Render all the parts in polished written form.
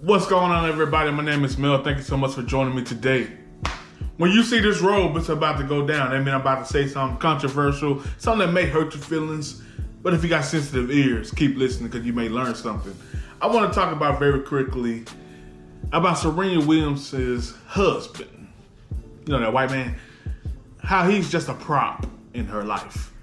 What's going on, everybody? My name is Mel. Thank you so much for joining me today. When you see this robe, it's about to go down. I mean, I'm about to say something controversial, something that may hurt your feelings. But if you got sensitive ears, keep listening because you may learn something. I want to talk about very quickly about Serena Williams' husband. You know, that white man. How he's just a prop in her life.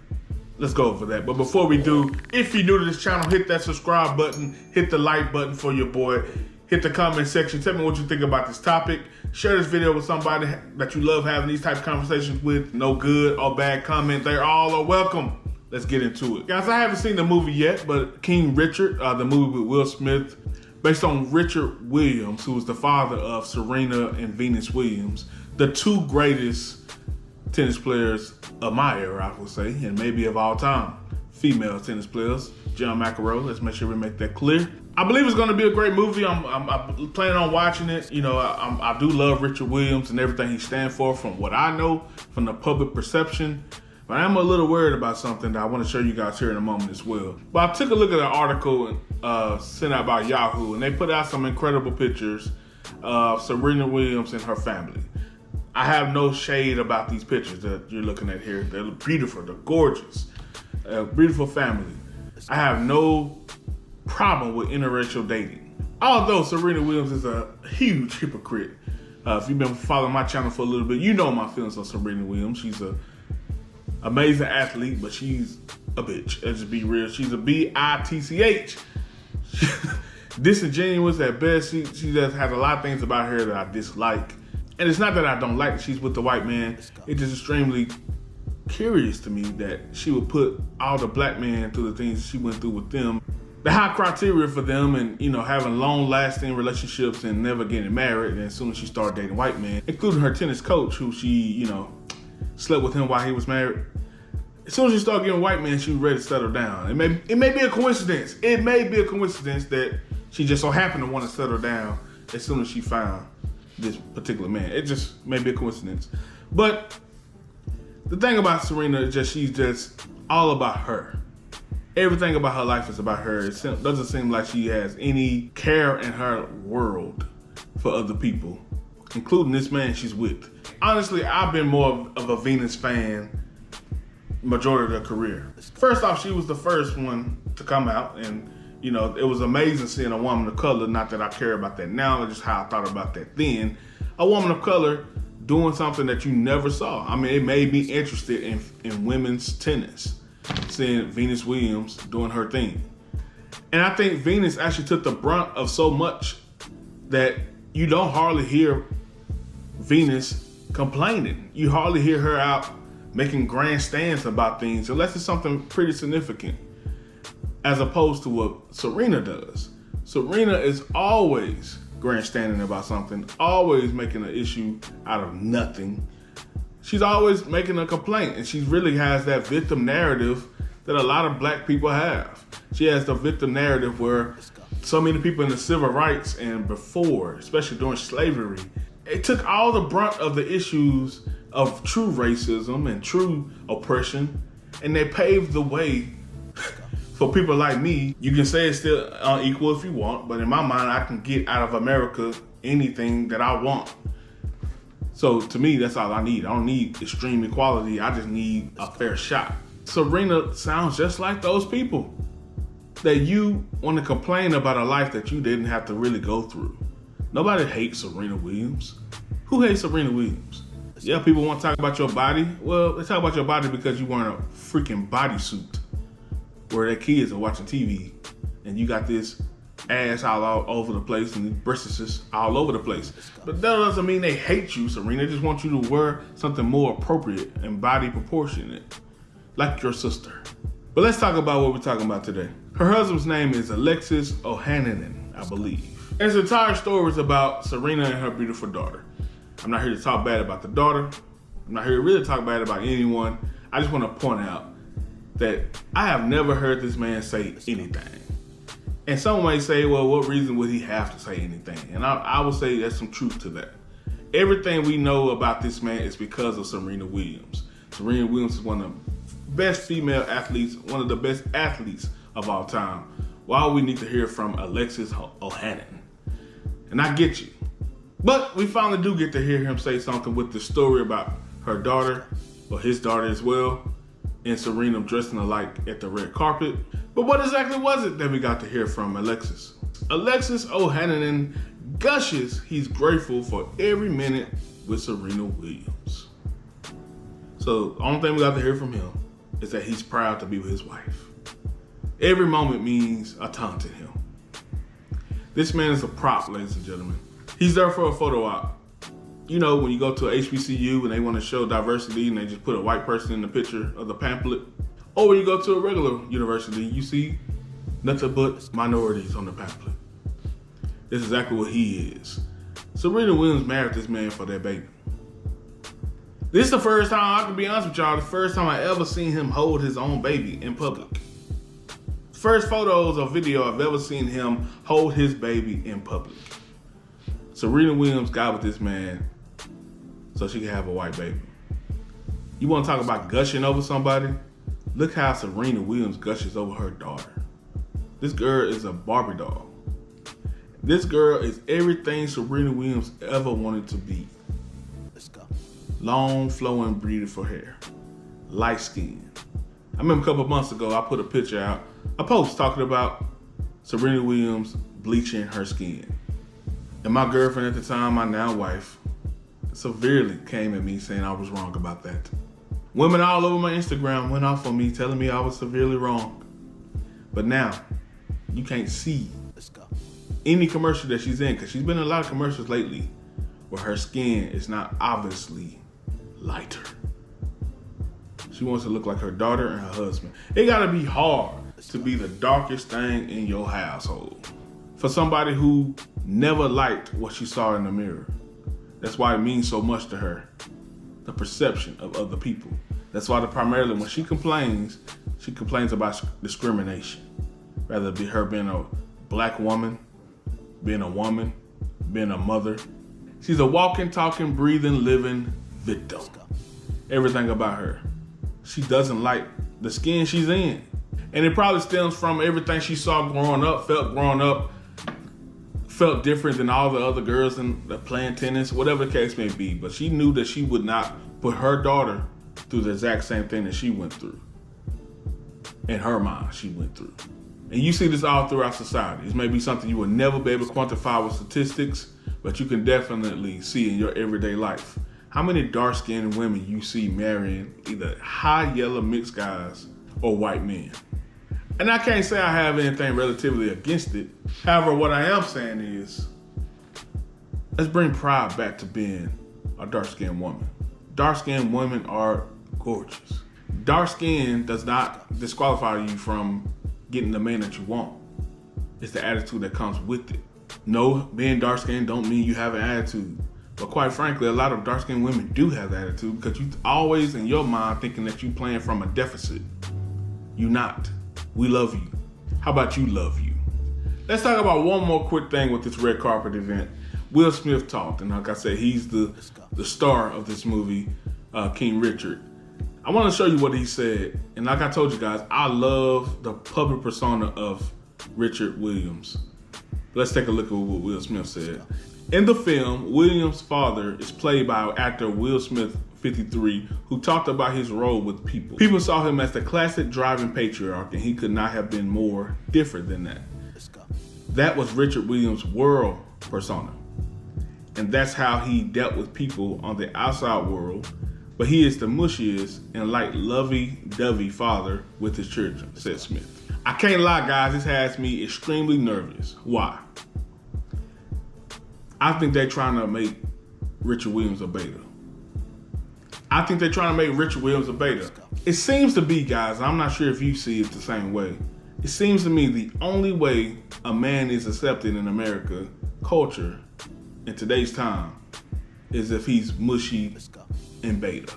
Let's go over that. But before we do, if you're new to this channel, hit that subscribe button, hit the like button for your boy, hit the comment section, tell me what you think about this topic, share this video with somebody that you love having these type of conversations with. No good or bad comment, they all are welcome. Let's get into it. Guys, I haven't seen the movie yet, but King Richard, the movie with Will Smith, based on Richard Williams, who was the father of Serena and Venus Williams, the two greatest tennis players of my era, I would say, and maybe of all time. Female tennis players. John McEnroe, let's make sure we make that clear. I believe it's going to be a great movie. I'm planning on watching it. You know, I do love Richard Williams and everything he stands for from what I know, from the public perception. But I'm a little worried about something that I want to show you guys here in a moment as well. But I took a look at an article sent out by Yahoo, and they put out some incredible pictures of Serena Williams and her family. I have no shade about these pictures that you're looking at here. They're beautiful, they're gorgeous, beautiful family. I have no problem with interracial dating. Although Serena Williams is a huge hypocrite. If you've been following my channel for a little bit, you know my feelings on Serena Williams. She's an amazing athlete, but she's a bitch. Let's just be real. She's a bitch. Disingenuous at best. She just has a lot of things about her that I dislike. And it's not that I don't like that she's with the white man. It's just extremely curious to me that she would put all the black men through the things she went through with them. The high criteria for them and, you know, having long-lasting relationships and never getting married. And as soon as she started dating white men, including her tennis coach, who she, you know, slept with him while he was married. As soon as she started getting white men, she was ready to settle down. It may be a coincidence. It may be a coincidence that she just so happened to want to settle down as soon as she found this particular man. It just may be a coincidence. But the thing about Serena is just she's just all about her. Everything about her life is about her. It doesn't seem like she has any care in her world for other people, including this man she's with. Honestly, I've been more of a Venus fan majority of her career. First off, she was the first one to come out, and you know, it was amazing seeing a woman of color, not that I care about that now, just how I thought about that then. A woman of color doing something that you never saw. I mean, it made me interested in women's tennis, seeing Venus Williams doing her thing. And I think Venus actually took the brunt of so much that you don't hardly hear Venus complaining. You hardly hear her out making grandstands about things, unless it's something pretty significant, as opposed to what Serena does. Serena is always grandstanding about something, always making an issue out of nothing. She's always making a complaint, and she really has that victim narrative that a lot of black people have. She has the victim narrative where so many people in the civil rights and before, especially during slavery, it took all the brunt of the issues of true racism and true oppression, and they paved the way for people like me. You can say it's still unequal if you want, but in my mind, I can get out of America anything that I want. So to me, that's all I need. I don't need extreme equality. I just need a fair shot. Serena sounds just like those people that you want to complain about a life that you didn't have to really go through. Nobody hates Serena Williams. Who hates Serena Williams? Yeah, people want to talk about your body. Well, they talk about your body because you wearing a freaking bodysuit where their kids are watching TV and you got this ass all over the place and these breasts all over the place. But that doesn't mean they hate you, Serena. They just want you to wear something more appropriate and body proportionate, like your sister. But let's talk about what we're talking about today. Her husband's name is Alexis, I believe. And his entire story is about Serena and her beautiful daughter. I'm not here to talk bad about the daughter. I'm not here to really talk bad about anyone. I just want to point out that I have never heard this man say anything. And some may say, well, what reason would he have to say anything? And I would say there's some truth to that. Everything we know about this man is because of Serena Williams. Serena Williams is one of the best female athletes, one of the best athletes of all time. Why we need to hear from Alexis Ohanian. And I get you. But we finally do get to hear him say something with the story about her daughter, or his daughter as well, and Serena dressing alike at the red carpet. But what exactly was it that we got to hear from Alexis? Alexis Ohanian gushes he's grateful for every minute with Serena Williams. So the only thing we got to hear from him is that he's proud to be with his wife. Every moment means a ton to him. This man is a prop, ladies and gentlemen. He's there for a photo op. You know, when you go to a HBCU and they want to show diversity and they just put a white person in the picture of the pamphlet. Or when you go to a regular university, you see nothing but minorities on the pamphlet. This is exactly what he is. Serena Williams married this man for their baby. This is the first time, I can be honest with y'all, the first time I ever seen him hold his own baby in public. First photos or video I've ever seen him hold his baby in public. Serena Williams got with this man so she could have a white baby. You want to talk about gushing over somebody? Look how Serena Williams gushes over her daughter. This girl is a Barber Dog. This girl is everything Serena Williams ever wanted to be. Let's go. Long, flowing, beautiful hair. Light skin. I remember a couple of months ago, I put a picture out, a post talking about Serena Williams bleaching her skin. And my girlfriend at the time, my now wife, severely came at me saying I was wrong about that. Women all over my Instagram went off on me telling me I was severely wrong. But now, you can't see any commercial that she's in, because she's been in a lot of commercials lately where her skin is not obviously lighter. She wants to look like her daughter and her husband. It gotta be hard to be the darkest thing in your household for somebody who never liked what she saw in the mirror. That's why it means so much to her, the perception of other people. That's why primarily when she complains about discrimination. Rather be her being a black woman, being a woman, being a mother. She's a walking, talking, breathing, living victim. Everything about her. She doesn't like the skin she's in. And it probably stems from everything she saw growing up, felt different than all the other girls in the playing tennis, whatever the case may be. But she knew that she would not put her daughter through the exact same thing that she went through. In her mind, she went through. And you see this all throughout society. This may be something you will never be able to quantify with statistics, but you can definitely see in your everyday life. How many dark-skinned women you see marrying either high yellow mixed guys or white men? And I can't say I have anything relatively against it. However, what I am saying is, let's bring pride back to being a dark-skinned woman. Dark-skinned women are gorgeous. Dark skin does not disqualify you from getting the man that you want. It's the attitude that comes with it. No, being dark-skinned don't mean you have an attitude. But quite frankly, a lot of dark-skinned women do have that attitude because you always in your mind thinking that you playing from a deficit. You not. We love you. How about you love you? Let's talk about one more quick thing with this red carpet event. Will Smith talked, and like I said, he's the star of this movie, King Richard. I want to show you what he said. And like I told you guys, I love the public persona of Richard Williams. Let's take a look at what Will Smith said. In the film, Williams' father is played by actor Will Smith, 53, who talked about his role with people. People saw him as the classic driving patriarch, and he could not have been more different than that. That was Richard Williams' world persona. And that's how he dealt with people on the outside world. But he is the mushiest and like lovey-dovey father with his children, said Smith. I can't lie, guys, this has me extremely nervous. Why? I think they're trying to make Richard Williams a beta. I think they're trying to make Richard Williams a beta. It seems to be, guys, I'm not sure if you see it the same way. It seems to me the only way a man is accepted in America culture in today's time is if he's mushy and beta.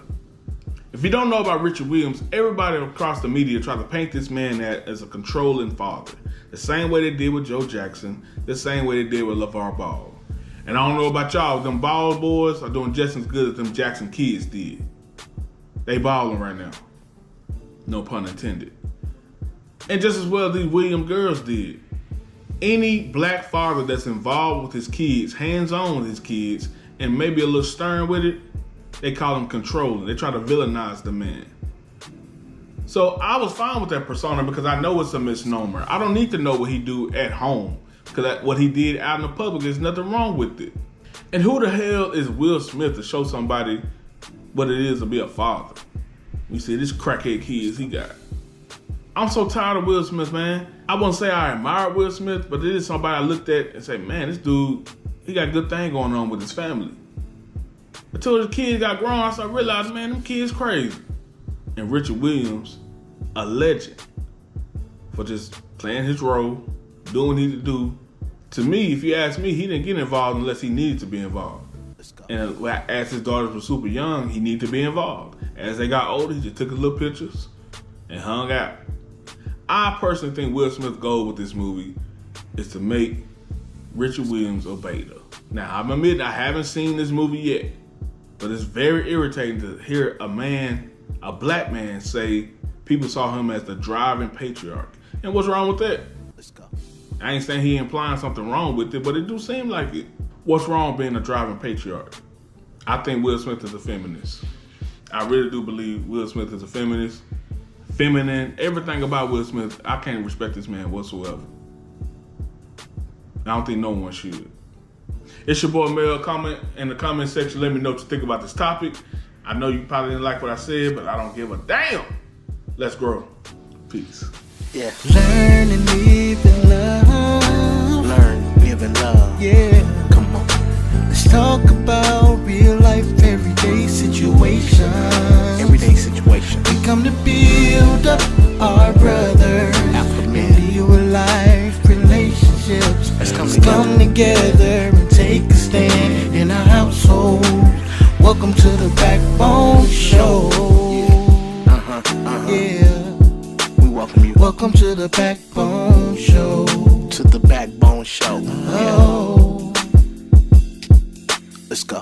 If you don't know about Richard Williams, everybody across the media try to paint this man as a controlling father. The same way they did with Joe Jackson, the same way they did with LeVar Ball. And I don't know about y'all, them Ball boys are doing just as good as them Jackson kids did. They balling right now. No pun intended. And just as well as these Williams girls did. Any black father that's involved with his kids, hands-on with his kids, and maybe a little stern with it, they call him controlling. They try to villainize the man. So I was fine with that persona because I know it's a misnomer. I don't need to know what he do at home because what he did out in the public, there's nothing wrong with it. And who the hell is Will Smith to show somebody what it is to be a father? You see, this crackhead kids he got. I'm so tired of Will Smith, man. I wouldn't say I admire Will Smith, but it is somebody I looked at and say, man, this dude, he got a good thing going on with his family. Until the kids got grown, I started realizing, man, them kids crazy. And Richard Williams, a legend for just playing his role, doing what he needed to do. To me, if you ask me, he didn't get involved unless he needed to be involved. And as his daughters were super young, he needed to be involved. As they got older, he just took his little pictures and hung out. I personally think Will Smith's goal with this movie is to make Richard Williams a beta. Now, I'm admitting I haven't seen this movie yet, but it's very irritating to hear a black man say people saw him as the driving patriarch. And what's wrong with that? Let's go. I ain't saying he implying something wrong with it, but it do seem like it. What's wrong being a driving patriarch? I think Will Smith is a feminist. I really do believe Will Smith is a feminist. Feminine, everything about Will Smith, I can't respect this man whatsoever. I don't think no one should. It's your boy Mel. Comment in the comment section. Let me know what you think about this topic. I know you probably didn't like what I said, but I don't give a damn. Let's grow. Peace. Yeah. Learn and live in love. Learn, live in love. Yeah. Come on. Let's talk about real life, everyday situations. Everyday situation. We come to build up our brother. Alpha And men. real life relationships. Let's come together and take a stand in our household. Welcome to the Backbone Show. Yeah. We welcome you Welcome to the Backbone Show. to the Backbone Show. Oh. Let's go.